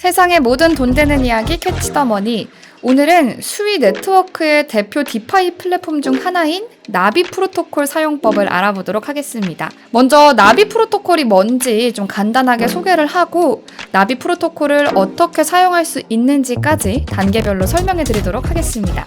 세상의 모든 돈 되는 이야기 캐치 더 머니. 오늘은 수위 네트워크의 대표 디파이 플랫폼 중 하나인 나비 프로토콜 사용법을 알아보도록 하겠습니다. 먼저 나비 프로토콜이 뭔지 좀 간단하게 소개를 하고 나비 프로토콜을 어떻게 사용할 수 있는지까지 단계별로 설명해 드리도록 하겠습니다.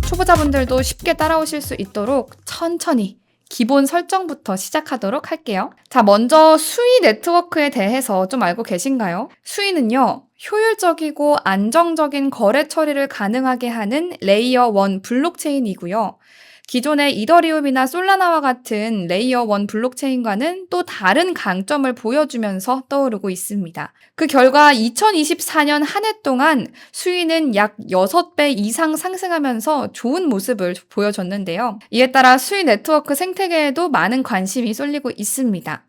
초보자분들도 쉽게 따라오실 수 있도록 천천히 기본 설정부터 시작하도록 할게요. 자, 먼저 수위 네트워크에 대해서 좀 알고 계신가요? 수위는요, 효율적이고 안정적인 거래 처리를 가능하게 하는 레이어 1 블록체인이고요. 기존의 이더리움이나 솔라나와 같은 레이어 1 블록체인과는 또 다른 강점을 보여주면서 떠오르고 있습니다. 그 결과 2024년 한 해 동안 수위는 약 6배 이상 상승하면서 좋은 모습을 보여줬는데요. 이에 따라 수위 네트워크 생태계에도 많은 관심이 쏠리고 있습니다.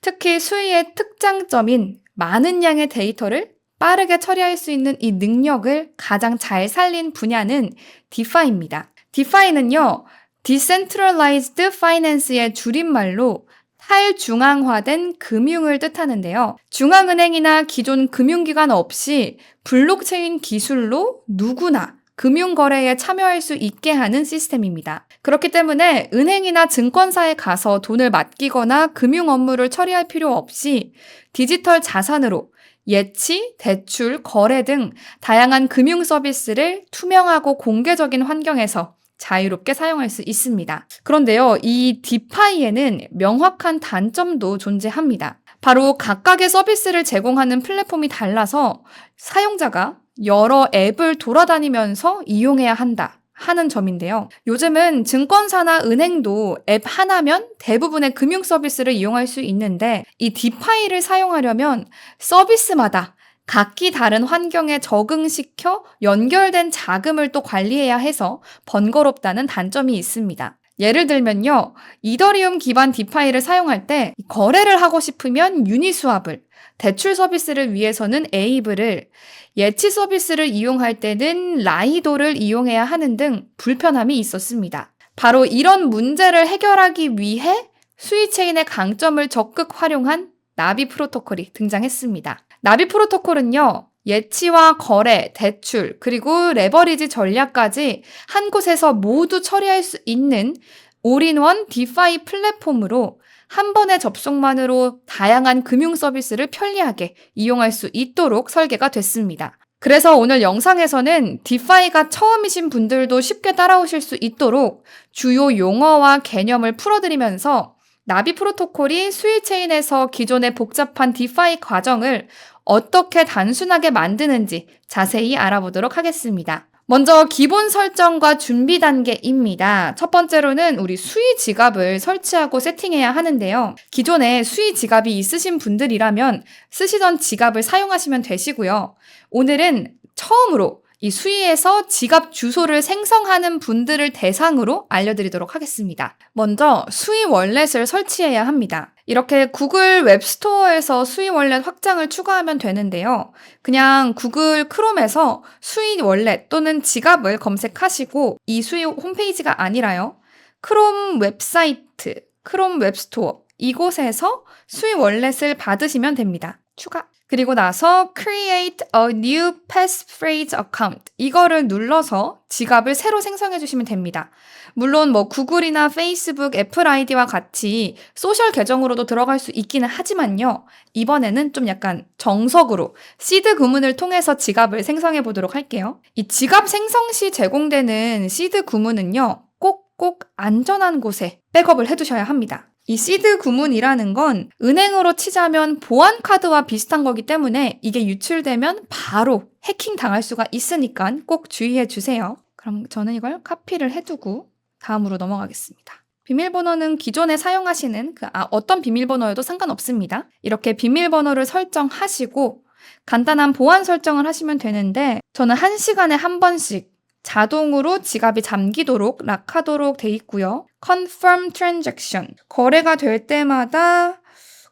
특히 수위의 특장점인 많은 양의 데이터를 빠르게 처리할 수 있는 이 능력을 가장 잘 살린 분야는 디파이입니다. 디파이는요, Decentralized Finance의 줄임말로 탈중앙화된 금융을 뜻하는데요. 중앙은행이나 기존 금융기관 없이 블록체인 기술로 누구나 금융거래에 참여할 수 있게 하는 시스템입니다. 그렇기 때문에 은행이나 증권사에 가서 돈을 맡기거나 금융 업무를 처리할 필요 없이 디지털 자산으로 예치, 대출, 거래 등 다양한 금융 서비스를 투명하고 공개적인 환경에서 자유롭게 사용할 수 있습니다. 그런데요, 이 디파이에는 명확한 단점도 존재합니다. 바로 각각의 서비스를 제공하는 플랫폼이 달라서 사용자가 여러 앱을 돌아다니면서 이용해야 한다 하는 점인데요. 요즘은 증권사나 은행도 앱 하나면 대부분의 금융 서비스를 이용할 수 있는데 이 디파이를 사용하려면 서비스마다 각기 다른 환경에 적응시켜 연결된 자금을 또 관리해야 해서 번거롭다는 단점이 있습니다. 예를 들면요, 이더리움 기반 디파이를 사용할 때 거래를 하고 싶으면 유니스왑을, 대출 서비스를 위해서는 에이블을, 예치 서비스를 이용할 때는 라이도를 이용해야 하는 등 불편함이 있었습니다. 바로 이런 문제를 해결하기 위해 수위체인의 강점을 적극 활용한 나비 프로토콜이 등장했습니다. 나비 프로토콜은요, 예치와 거래, 대출, 그리고 레버리지 전략까지 한 곳에서 모두 처리할 수 있는 올인원 디파이 플랫폼으로 한 번의 접속만으로 다양한 금융 서비스를 편리하게 이용할 수 있도록 설계가 됐습니다. 그래서 오늘 영상에서는 디파이가 처음이신 분들도 쉽게 따라오실 수 있도록 주요 용어와 개념을 풀어드리면서 나비 프로토콜이 수위체인에서 기존의 복잡한 디파이 과정을 어떻게 단순하게 만드는지 자세히 알아보도록 하겠습니다. 먼저 기본 설정과 준비 단계입니다. 첫 번째로는 우리 수위 지갑을 설치하고 세팅해야 하는데요. 기존에 수위 지갑이 있으신 분들이라면 쓰시던 지갑을 사용하시면 되시고요. 오늘은 처음으로 이 수위에서 지갑 주소를 생성하는 분들을 대상으로 알려드리도록 하겠습니다. 먼저 수위 월렛을 설치해야 합니다. 이렇게 구글 웹스토어에서 수위 월렛 확장을 추가하면 되는데요. 그냥 구글 크롬에서 수위 월렛 또는 지갑을 검색하시고 이 수위 홈페이지가 아니라요. 크롬 웹사이트, 크롬 웹스토어 이곳에서 수위 월렛을 받으시면 됩니다. 추가. 그리고 나서 Create a new passphrase account 이거를 눌러서 지갑을 새로 생성해 주시면 됩니다. 물론 구글이나 페이스북, 애플 아이디와 같이 소셜 계정으로도 들어갈 수 있기는 하지만요. 이번에는 좀 약간 정석으로 시드 구문을 통해서 지갑을 생성해 보도록 할게요. 이 지갑 생성 시 제공되는 시드 구문은요. 꼭 안전한 곳에 백업을 해두셔야 합니다. 이 시드 구문이라는 건 은행으로 치자면 보안 카드와 비슷한 거기 때문에 이게 유출되면 바로 해킹 당할 수가 있으니까 꼭 주의해 주세요. 그럼 저는 이걸 카피를 해두고 다음으로 넘어가겠습니다. 비밀번호는 기존에 사용하시는 어떤 비밀번호여도 상관없습니다. 이렇게 비밀번호를 설정하시고 간단한 보안 설정을 하시면 되는데 저는 1시간에 한 번씩 자동으로 지갑이 잠기도록 락하도록 돼 있고요. Confirm Transaction. 거래가 될 때마다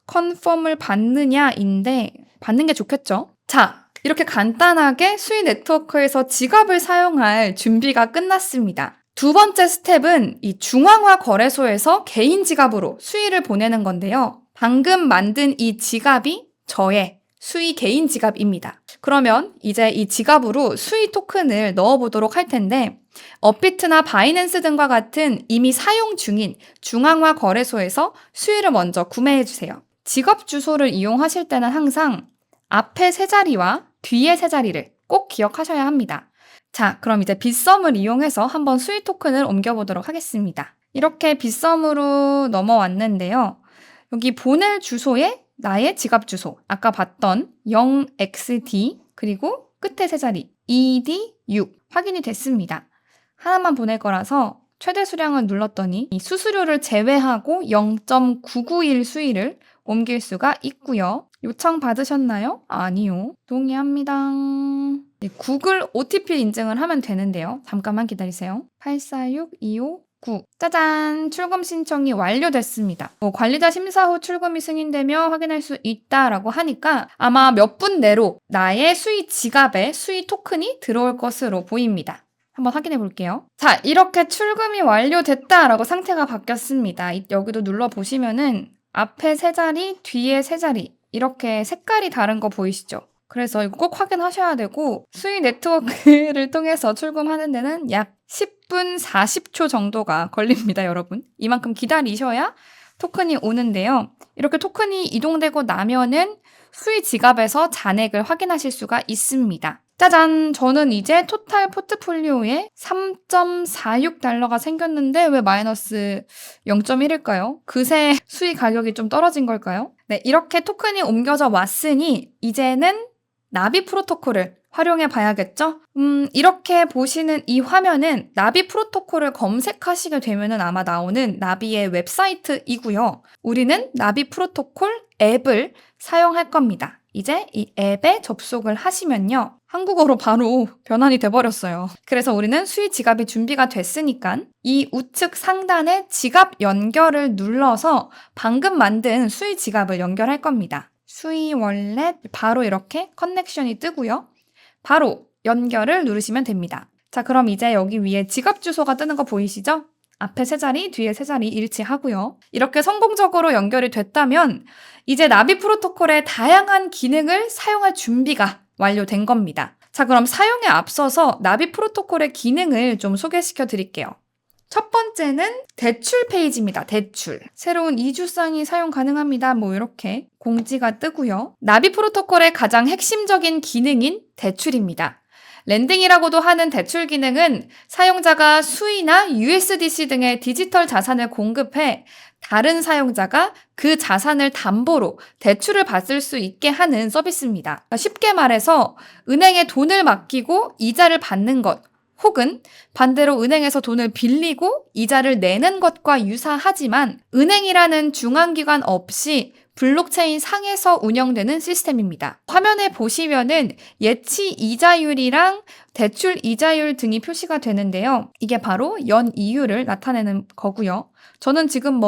confirm을 받느냐인데 받는 게 좋겠죠? 자, 이렇게 간단하게 수위 네트워크에서 지갑을 사용할 준비가 끝났습니다. 두 번째 스텝은 이 중앙화 거래소에서 개인 지갑으로 수익을 보내는 건데요. 방금 만든 이 지갑이 저의 수익 개인 지갑입니다. 그러면 이제 이 지갑으로 수익 토큰을 넣어보도록 할 텐데 업비트나 바이낸스 등과 같은 이미 사용 중인 중앙화 거래소에서 수익을 먼저 구매해주세요. 지갑 주소를 이용하실 때는 항상 앞에 세 자리와 뒤에 세 자리를 꼭 기억하셔야 합니다. 자, 그럼 이제 빗썸을 이용해서 한번 수익 토큰을 옮겨보도록 하겠습니다. 이렇게 빗썸으로 넘어왔는데요. 여기 보낼 주소에 나의 지갑 주소, 아까 봤던 0xd 그리고 끝에 세 자리 ed6 확인이 됐습니다. 하나만 보낼 거라서 최대 수량을 눌렀더니 이 수수료를 제외하고 0.991 수익을 옮길 수가 있고요. 요청 받으셨나요? 아니요. 동의합니다. 구글 OTP 인증을 하면 되는데요. 잠깐만 기다리세요. 846259 짜잔! 출금 신청이 완료됐습니다. 관리자 심사 후 출금이 승인되며 확인할 수 있다라고 하니까 아마 몇 분 내로 나의 수익 지갑에 수익 토큰이 들어올 것으로 보입니다. 한번 확인해 볼게요. 자, 이렇게 출금이 완료됐다라고 상태가 바뀌었습니다. 여기도 눌러보시면은 앞에 세 자리, 뒤에 세 자리 이렇게 색깔이 다른 거 보이시죠? 그래서 이거 꼭 확인하셔야 되고 수익 네트워크를 통해서 출금하는 데는 약 10분 40초 정도가 걸립니다, 여러분. 이만큼 기다리셔야 토큰이 오는데요. 이렇게 토큰이 이동되고 나면은 수익 지갑에서 잔액을 확인하실 수가 있습니다. 짜잔! 저는 이제 토탈 포트폴리오에 3.46달러가 생겼는데 왜 마이너스 0.1일까요? 그새 수익 가격이 좀 떨어진 걸까요? 네, 이렇게 토큰이 옮겨져 왔으니 이제는 나비 프로토콜을 활용해 봐야겠죠? 이렇게 보시는 이 화면은 나비 프로토콜을 검색하시게 되면은 아마 나오는 나비의 웹사이트이고요. 우리는 나비 프로토콜 앱을 사용할 겁니다. 이제 이 앱에 접속을 하시면요. 한국어로 바로 변환이 돼버렸어요. 그래서 우리는 수익 지갑이 준비가 됐으니까 이 우측 상단에 지갑 연결을 눌러서 방금 만든 수익 지갑을 연결할 겁니다. 수익 월렛 바로 이렇게 커넥션이 뜨고요. 바로 연결을 누르시면 됩니다. 자, 그럼 이제 여기 위에 지갑 주소가 뜨는 거 보이시죠? 앞에 세 자리, 뒤에 세 자리 일치하고요. 이렇게 성공적으로 연결이 됐다면 이제 나비 프로토콜의 다양한 기능을 사용할 준비가 완료된 겁니다. 자, 그럼 사용에 앞서서 나비 프로토콜의 기능을 좀 소개시켜 드릴게요. 첫 번째는 대출 페이지입니다. 대출. 새로운 이주쌍이 사용 가능합니다. 뭐 이렇게 공지가 뜨고요. 나비 프로토콜의 가장 핵심적인 기능인 대출입니다. 랜딩이라고도 하는 대출 기능은 사용자가 수이나 USDC 등의 디지털 자산을 공급해 다른 사용자가 그 자산을 담보로 대출을 받을 수 있게 하는 서비스입니다. 쉽게 말해서 은행에 돈을 맡기고 이자를 받는 것, 혹은 반대로 은행에서 돈을 빌리고 이자를 내는 것과 유사하지만 은행이라는 중앙기관 없이 블록체인 상에서 운영되는 시스템입니다. 화면에 보시면은 예치 이자율이랑 대출 이자율 등이 표시가 되는데요. 이게 바로 연이율을 나타내는 거고요. 저는 지금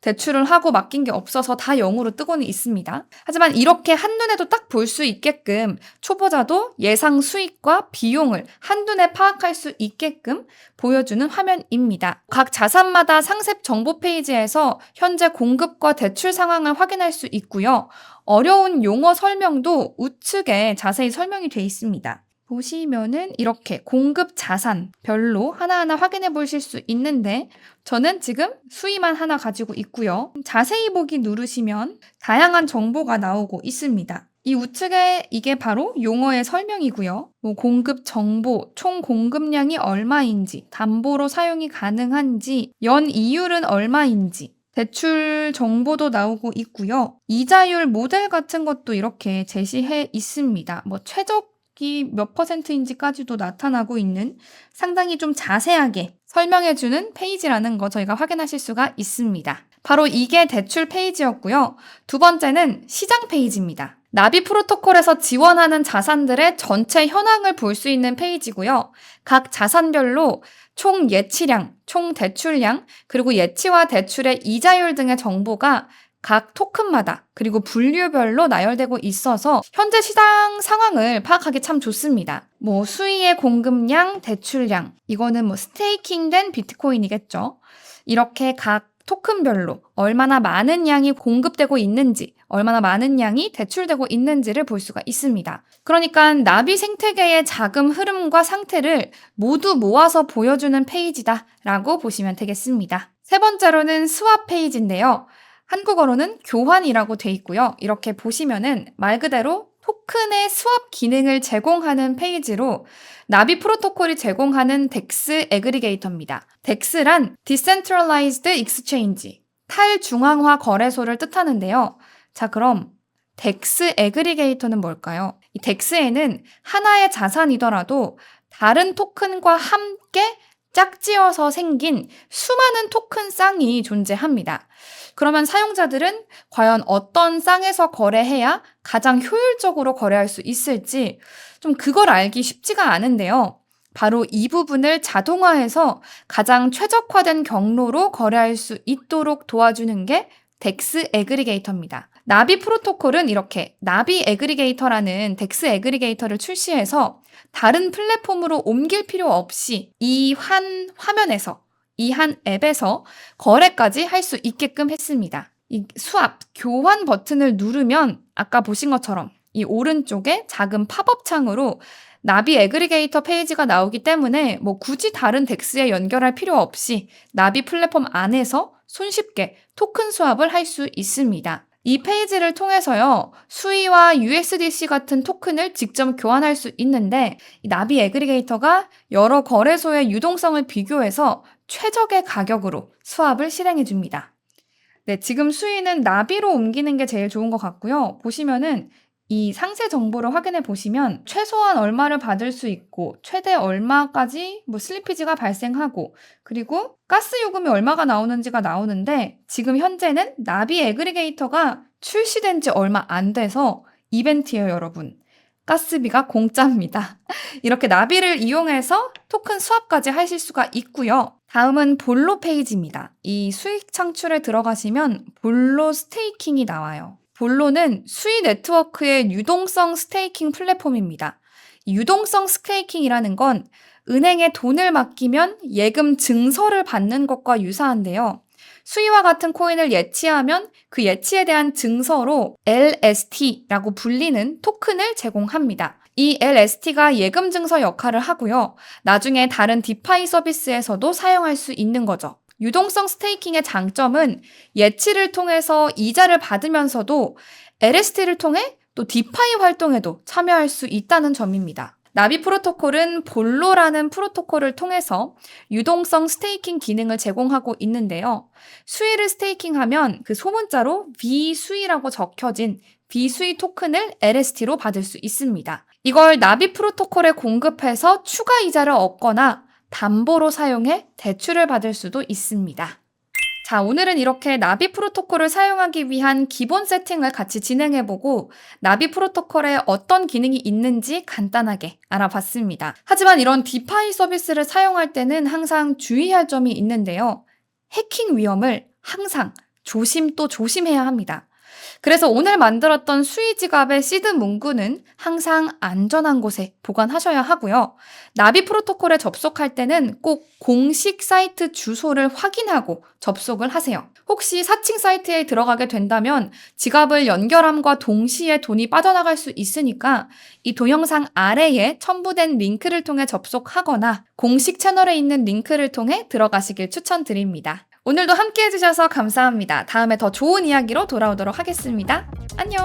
대출을 하고 맡긴 게 없어서 다 0으로 뜨고는 있습니다. 하지만 이렇게 한눈에도 딱 볼 수 있게끔 초보자도 예상 수익과 비용을 한눈에 파악할 수 있게끔 보여주는 화면입니다. 각 자산마다 상세 정보 페이지에서 현재 공급과 대출 상황을 확인할 수 있고요. 어려운 용어 설명도 우측에 자세히 설명이 되어 있습니다. 보시면은 이렇게 공급 자산별로 하나하나 확인해 보실 수 있는데 저는 지금 수위만 하나 가지고 있고요. 자세히 보기 누르시면 다양한 정보가 나오고 있습니다. 이 우측에 이게 바로 용어의 설명이고요. 공급 정보, 총 공급량이 얼마인지, 담보로 사용이 가능한지, 연 이율은 얼마인지, 대출 정보도 나오고 있고요. 이자율 모델 같은 것도 이렇게 제시해 있습니다. 최적이 몇 %인지까지도 나타나고 있는 상당히 좀 자세하게 설명해주는 페이지라는 거 저희가 확인하실 수가 있습니다. 바로 이게 대출 페이지였고요. 두 번째는 시장 페이지입니다. 나비 프로토콜에서 지원하는 자산들의 전체 현황을 볼 수 있는 페이지고요. 각 자산별로 총 예치량, 총 대출량, 그리고 예치와 대출의 이자율 등의 정보가 각 토큰마다 그리고 분류별로 나열되고 있어서 현재 시장 상황을 파악하기 참 좋습니다. 수위의 공급량, 대출량, 이거는 스테이킹된 비트코인이겠죠. 이렇게 각 토큰별로 얼마나 많은 양이 공급되고 있는지, 얼마나 많은 양이 대출되고 있는지를 볼 수가 있습니다. 그러니까 나비 생태계의 자금 흐름과 상태를 모두 모아서 보여주는 페이지다라고 보시면 되겠습니다. 세 번째로는 스왑 페이지인데요. 한국어로는 교환이라고 돼 있고요. 이렇게 보시면은 말 그대로 토큰의 스왑 기능을 제공하는 페이지로 나비 프로토콜이 제공하는 덱스 애그리게이터입니다. 덱스란 Decentralized Exchange, 탈중앙화 거래소를 뜻하는데요. 자, 그럼 덱스 애그리게이터는 뭘까요? 이 덱스에는 하나의 자산이더라도 다른 토큰과 함께 짝지어서 생긴 수많은 토큰 쌍이 존재합니다. 그러면 사용자들은 과연 어떤 쌍에서 거래해야 가장 효율적으로 거래할 수 있을지 좀 그걸 알기 쉽지가 않은데요. 바로 이 부분을 자동화해서 가장 최적화된 경로로 거래할 수 있도록 도와주는 게 덱스 애그리게이터입니다. 나비 프로토콜은 이렇게 나비 애그리게이터라는 덱스 애그리게이터를 출시해서 다른 플랫폼으로 옮길 필요 없이 이 한 화면에서, 이 한 앱에서 거래까지 할 수 있게끔 했습니다. 이 스왑, 교환 버튼을 누르면 아까 보신 것처럼 이 오른쪽에 작은 팝업 창으로 나비 애그리게이터 페이지가 나오기 때문에 굳이 다른 덱스에 연결할 필요 없이 나비 플랫폼 안에서 손쉽게 토큰 스왑을 할 수 있습니다. 이 페이지를 통해서요, 수이와 USDC 같은 토큰을 직접 교환할 수 있는데 이 나비 애그리게이터가 여러 거래소의 유동성을 비교해서 최적의 가격으로 스왑을 실행해 줍니다. 네, 지금 수이는 나비로 옮기는 게 제일 좋은 것 같고요. 보시면은 이 상세 정보를 확인해 보시면 최소한 얼마를 받을 수 있고 최대 얼마까지 슬리피지가 발생하고 그리고 가스 요금이 얼마가 나오는지가 나오는데 지금 현재는 나비 애그리게이터가 출시된 지 얼마 안 돼서 이벤트예요, 여러분. 가스비가 공짜입니다. 이렇게 나비를 이용해서 토큰 스왑까지 하실 수가 있고요. 다음은 볼로 페이지입니다. 이 수익 창출에 들어가시면 볼로 스테이킹이 나와요. 볼로는 수이 네트워크의 유동성 스테이킹 플랫폼입니다. 유동성 스테이킹이라는 건 은행에 돈을 맡기면 예금 증서를 받는 것과 유사한데요. 수이와 같은 코인을 예치하면 그 예치에 대한 증서로 LST라고 불리는 토큰을 제공합니다. 이 LST가 예금 증서 역할을 하고요. 나중에 다른 디파이 서비스에서도 사용할 수 있는 거죠. 유동성 스테이킹의 장점은 예치를 통해서 이자를 받으면서도 LST를 통해 또 디파이 활동에도 참여할 수 있다는 점입니다. 나비 프로토콜은 볼로라는 프로토콜을 통해서 유동성 스테이킹 기능을 제공하고 있는데요. 수이를 스테이킹하면 그 소문자로 비수이라고 적혀진 비수이 토큰을 LST로 받을 수 있습니다. 이걸 나비 프로토콜에 공급해서 추가 이자를 얻거나 담보로 사용해 대출을 받을 수도 있습니다. 자, 오늘은 이렇게 나비 프로토콜을 사용하기 위한 기본 세팅을 같이 진행해보고 나비 프로토콜에 어떤 기능이 있는지 간단하게 알아봤습니다. 하지만 이런 디파이 서비스를 사용할 때는 항상 주의할 점이 있는데요. 해킹 위험을 항상 조심 또 조심해야 합니다. 그래서 오늘 만들었던 수이 지갑의 시드 문구는 항상 안전한 곳에 보관하셔야 하고요. 나비 프로토콜에 접속할 때는 꼭 공식 사이트 주소를 확인하고 접속을 하세요. 혹시 사칭 사이트에 들어가게 된다면 지갑을 연결함과 동시에 돈이 빠져나갈 수 있으니까 이 동영상 아래에 첨부된 링크를 통해 접속하거나 공식 채널에 있는 링크를 통해 들어가시길 추천드립니다. 오늘도 함께 해주셔서 감사합니다. 다음에 더 좋은 이야기로 돌아오도록 하겠습니다. 안녕!